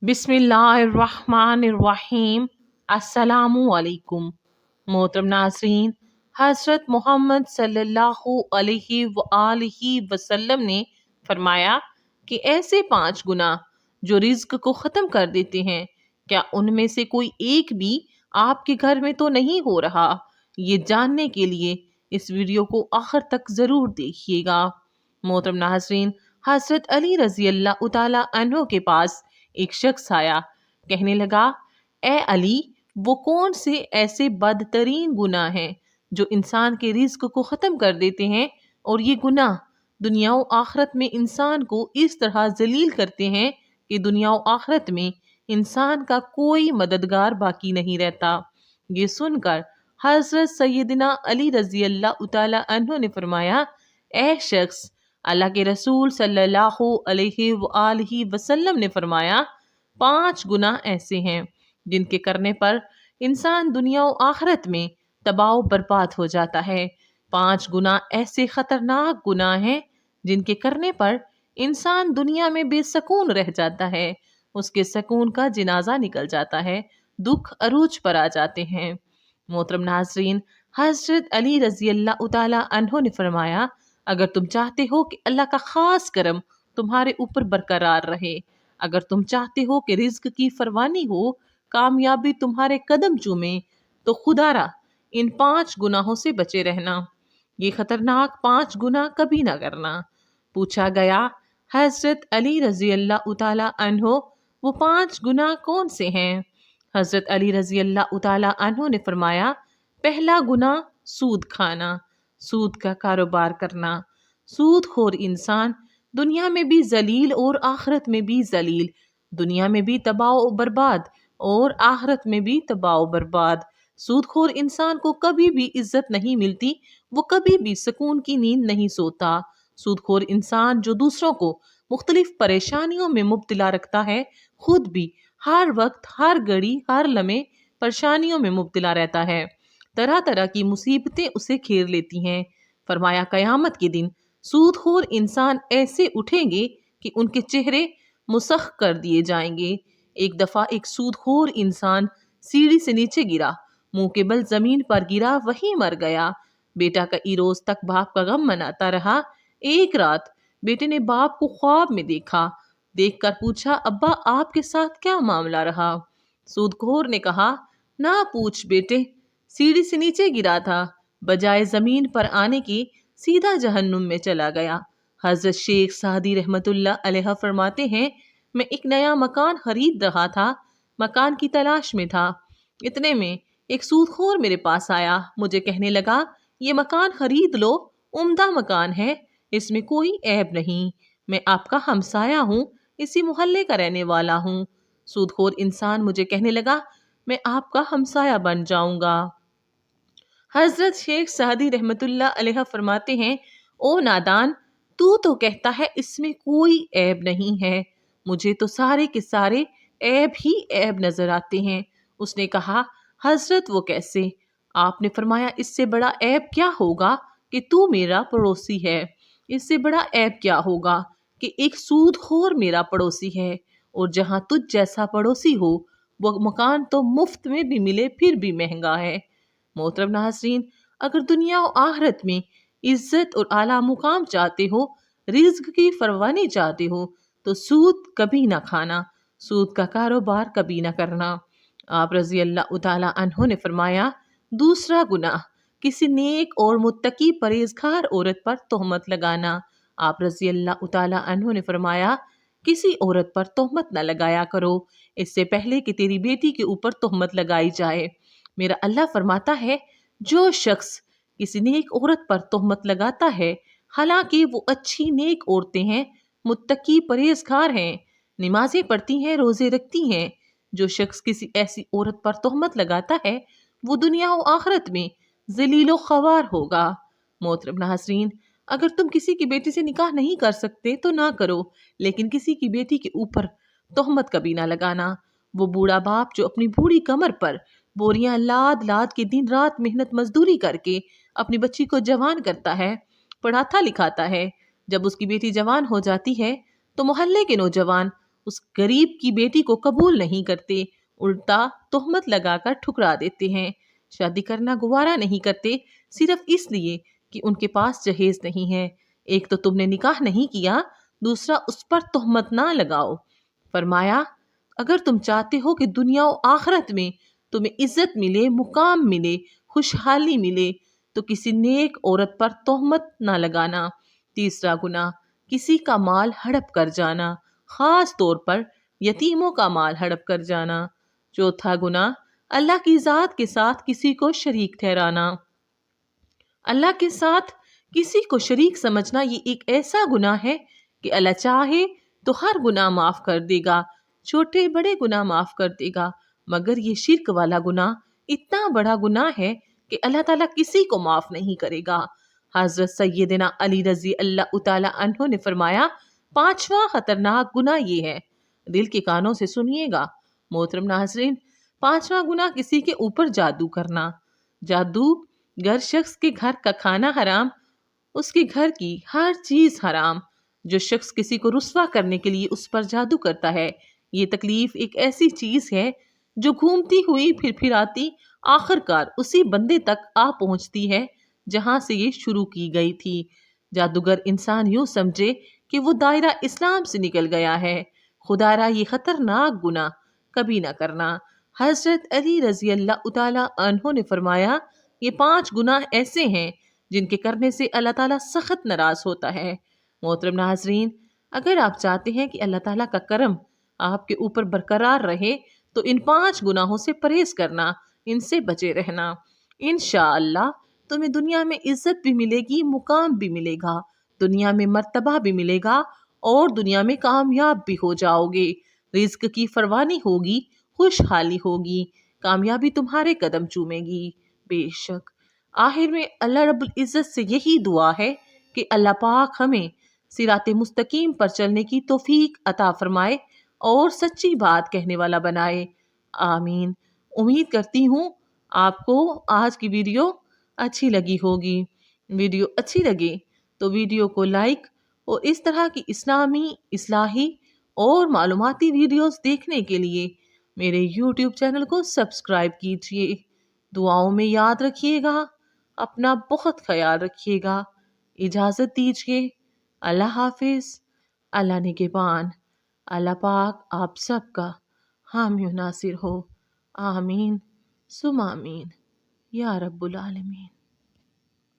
बिस्मिल्लाहिर्रहमानिर्रहीम। अस्सलामुअलैकुम। मोहतरम नाज़रीन, हज़रत मोहम्मद सल्लल्लाहु अलैहि वआलिहि वसल्लम ने फरमाया कि ऐसे 5 गुनाह जो रिज्क को ख़त्म कर देते हैं, क्या उनमें से कोई एक भी आपके घर में तो नहीं हो रहा? ये जानने के लिए इस वीडियो को आखिर तक ज़रूर देखिएगा। मोहतरम नाज़रीन, हज़रत अली रज़ी अल्लाह तआला अन्हो के पास एक शख्स आया। कहने लगा, ए अली, वो कौन से ऐसे बदतरीन गुनाह हैं जो इंसान के रिज्क को ख़त्म कर देते हैं, और ये गुनाह दुनिया और आखिरत में इंसान को इस तरह जलील करते हैं कि दुनिया और आखिरत में इंसान का कोई मददगार बाकी नहीं रहता। ये सुनकर हज़रत सैयदना अली रज़ी अल्लाह तआला अन्हु ने फरमाया, ए शख्स, अल्लाह के रसूल सल्लल्लाहु अलैहि वआलिहि वसल्लम ने फरमाया, 5 गुनाह ऐसे हैं जिनके करने पर इंसान दुनिया और आखिरत में तबाह बर्बाद हो जाता है। 5 गुनाह ऐसे खतरनाक गुनाह हैं जिनके करने पर इंसान दुनिया में बेसकून रह जाता है, उसके सकून का जनाजा निकल जाता है, दुख अरूज पर आ जाते हैं। मोहतरम नाजरीन, हजरत अली रजी अल्लाह तआला अन्हो ने फरमाया, अगर तुम चाहते हो कि अल्लाह का खास करम तुम्हारे ऊपर बरकरार रहे, अगर तुम चाहते हो कि रिज्क की फरवानी हो, कामयाबी तुम्हारे कदम चूमे, तो खुदारा इन 5 गुनाहों से बचे रहना। ये खतरनाक 5 गुनाह कभी ना करना। पूछा गया, हजरत अली रजी अल्लाह तआला अन्हो, वो 5 गुनाह कौन से हैं? हजरत अली रजी अल्लाह तआला अन्हो ने फरमाया, पहला गुनाह सूद खाना, सूद का कारोबार करना। सूदखोर इंसान दुनिया में भी जलील और आखिरत में भी जलील, दुनिया में भी तबाह बर्बाद और आखिरत में भी तबाह बर्बाद। सूदखोर इंसान को कभी भी इज्जत नहीं मिलती, वो कभी भी सुकून की नींद नहीं सोता। सूदखोर इंसान जो दूसरों को मुख्तलिफ परेशानियों में मुब्तला रखता है, खुद भी हर वक्त, हर घड़ी, हर लम्हे परेशानियों में मुब्तला रहता है। तरह तरह की मुसीबतें उसे घेर लेती हैं। फरमाया, कयामत के दिन सूदखोर इंसान ऐसे उठेंगे कि उनके चेहरे मुसख कर दिए जाएंगे। एक दफा एक सूदखोर इंसान सीढ़ी से नीचे गिरा, मुंह के बल जमीन पर गिरा, वहीं मर गया। बेटा कई रोज तक बाप का गम मनाता रहा। एक रात बेटे ने बाप को ख्वाब में देखा। देखकर पूछा, अब्बा, आपके साथ क्या मामला रहा? सूदखोर ने कहा, ना पूछ बेटे, सीढ़ी से नीचे गिरा था, बजाय जमीन पर आने की सीधा जहन्नुम में चला गया। हजरत शेख सादी रहमतुल्लाह अलैह फरमाते हैं, मैं एक नया मकान खरीद रहा था, मकान की तलाश में था। इतने में एक सूदखोर मेरे पास आया, मुझे कहने लगा, ये मकान खरीद लो, उम्दा मकान है, इसमें कोई ऐब नहीं, मैं आपका हमसाया हूँ, इसी मोहल्ले का रहने वाला हूँ। सूदखोर इंसान मुझे कहने लगा, मैं आपका हमसाया बन जाऊंगा। हजरत शेख सादी रहमतुल्लाह अलैह फरमाते हैं, ओ नादान, तू तो कहता है इसमें कोई ऐब नहीं है, मुझे तो सारे के सारे ऐब ही ऐब नजर आते हैं। उसने कहा, हजरत वो कैसे? आपने फरमाया, इससे बड़ा ऐब क्या होगा कि तू मेरा पड़ोसी है, इससे बड़ा ऐब क्या होगा कि एक सूदखोर मेरा पड़ोसी है, और जहां तुझ जैसा पड़ोसी हो वो मकान तो मुफ्त में भी मिले फिर भी महंगा है। मोहतरम नाज़रीन, अगर दुनिया और आखिरत में इज्जत और आला मुकाम चाहते हो, रिज्क की फरवानी चाहते हो, तो सूद कभी ना खाना, सूद का कारोबार कभी ना करना। आप रजी अल्लाह तआला अन्हो ने फरमाया, दूसरा गुनाह किसी नेक और मुत्तकी परहेजगार औरत पर तोहमत लगाना। आप रजी अल्लाह तआला अन्हो ने फरमाया, किसी औरत पर तोहमत न लगाया करो इससे पहले कि तेरी बेटी के ऊपर तोहमत लगाई जाए। मेरा अल्लाह फरमाता है, जो शख्स किसी नेक औरत पर तोहमत लगाता है, हालांकि वो अच्छी नेक औरतें हैं, मुत्तकी परहेजगार हैं, नमाजें पढ़ती हैं, रोजे रखती हैं, जो शख्स किसी ऐसी औरत पर तोहमत लगाता है, वो दुनिया और आखिरत में जलीलो ख्वार होगा। मोहतरम नाज़रीन, अगर तुम किसी की बेटी से निकाह नहीं कर सकते तो ना करो, लेकिन किसी की बेटी के ऊपर तोहमत कभी ना लगाना। वो बूढ़ा बाप जो अपनी बूढ़ी कमर पर बोरियां लाद लाद के दिन रात मेहनत मजदूरी करके अपनी बच्ची को जवान करता है, पढ़ाता लिखाता है, जब उसकी बेटी जवान हो जाती है तो मोहल्ले के नौजवान اس غریب کی بیٹی کو قبول نہیں کرتے، الٹا تہمت لگا کر ٹھکرا دیتے ہیں، شادی کرنا گوارا نہیں کرتے صرف اس لیے کہ ان کے پاس جہیز نہیں ہے۔ ایک تو تم نے نکاح نہیں کیا، دوسرا اس پر تہمت نہ لگاؤ۔ فرمایا اگر تم چاہتے ہو کہ دنیا و آخرت میں تمہیں عزت ملے، مقام ملے، خوشحالی ملے، تو کسی نیک عورت پر تہمت نہ لگانا۔ تیسرا گناہ کسی کا مال ہڑپ کر جانا، خاص طور پر یتیموں کا مال ہڑپ کر جانا۔ چوتھا گناہ اللہ کی ذات کے ساتھ کسی کو شریک ٹھہرانا۔ اللہ کے ساتھ کسی کو شریک سمجھنا یہ ایک ایسا گناہ ہے کہ اللہ چاہے تو ہر گناہ معاف کر دے گا، چھوٹے بڑے گناہ معاف کر دے گا، مگر یہ شرک والا گناہ اتنا بڑا گناہ ہے کہ اللہ تعالیٰ کسی کو معاف نہیں کرے گا۔ حضرت سیدنا علی رضی اللہ تعالیٰ عنہ نے فرمایا پانچواں خطرناک گناہ یہ ہے، دل کے کانوں سے سنیے گا محترم ناظرین، پانچواں گناہ کسی کے اوپر جادو کرنا۔ جادو گر شخص کے گھر کا کھانا حرام، اس کے گھر کی ہر چیز حرام۔ جو شخص کسی کو رسوا کرنے کے لیے اس پر جادو کرتا ہے، یہ تکلیف ایک ایسی چیز ہے جو گھومتی ہوئی پھر پھر آتی آخر کار اسی بندے تک آ پہنچتی ہے جہاں سے یہ شروع کی گئی تھی۔ جادوگر انسان یوں سمجھے کہ وہ دائرہ اسلام سے نکل گیا ہے، خدا را یہ خطرناک گناہ کبھی نہ کرنا۔ حضرت علی رضی اللہ تعالی عنہ نے فرمایا یہ پانچ گناہ ایسے ہیں جن کے کرنے سے اللہ تعالیٰ سخت ناراض ہوتا ہے۔ محترم ناظرین، اگر آپ چاہتے ہیں کہ اللہ تعالیٰ کا کرم آپ کے اوپر برقرار رہے تو ان پانچ گناہوں سے پرہیز کرنا، ان سے بچے رہنا۔ انشاءاللہ تمہیں دنیا میں عزت بھی ملے گی، مقام بھی ملے گا، دنیا میں مرتبہ بھی ملے گا اور دنیا میں کامیاب بھی ہو جاؤ گے، رزق کی فراوانی ہوگی، خوشحالی ہوگی، کامیابی تمہارے قدم چومے گی۔ بے شک آخر میں اللہ رب العزت سے یہی دعا ہے کہ اللہ پاک ہمیں صراط مستقیم پر چلنے کی توفیق عطا فرمائے اور سچی بات کہنے والا بنائے، آمین۔ امید کرتی ہوں آپ کو آج کی ویڈیو اچھی لگی ہوگی۔ ویڈیو اچھی لگے تو ویڈیو کو لائک اور اس طرح کی اسلامی، اصلاحی اور معلوماتی ویڈیوز دیکھنے کے لیے میرے یوٹیوب چینل کو سبسکرائب کیجیے۔ دعاؤں میں یاد رکھیے گا، اپنا بہت خیال رکھیے گا۔ اجازت دیجیے، اللہ حافظ، اللہ نگہبان۔ اللہ پاک آپ سب کا حامی و ناصر ہو، آمین ثم آمین یا رب العالمین۔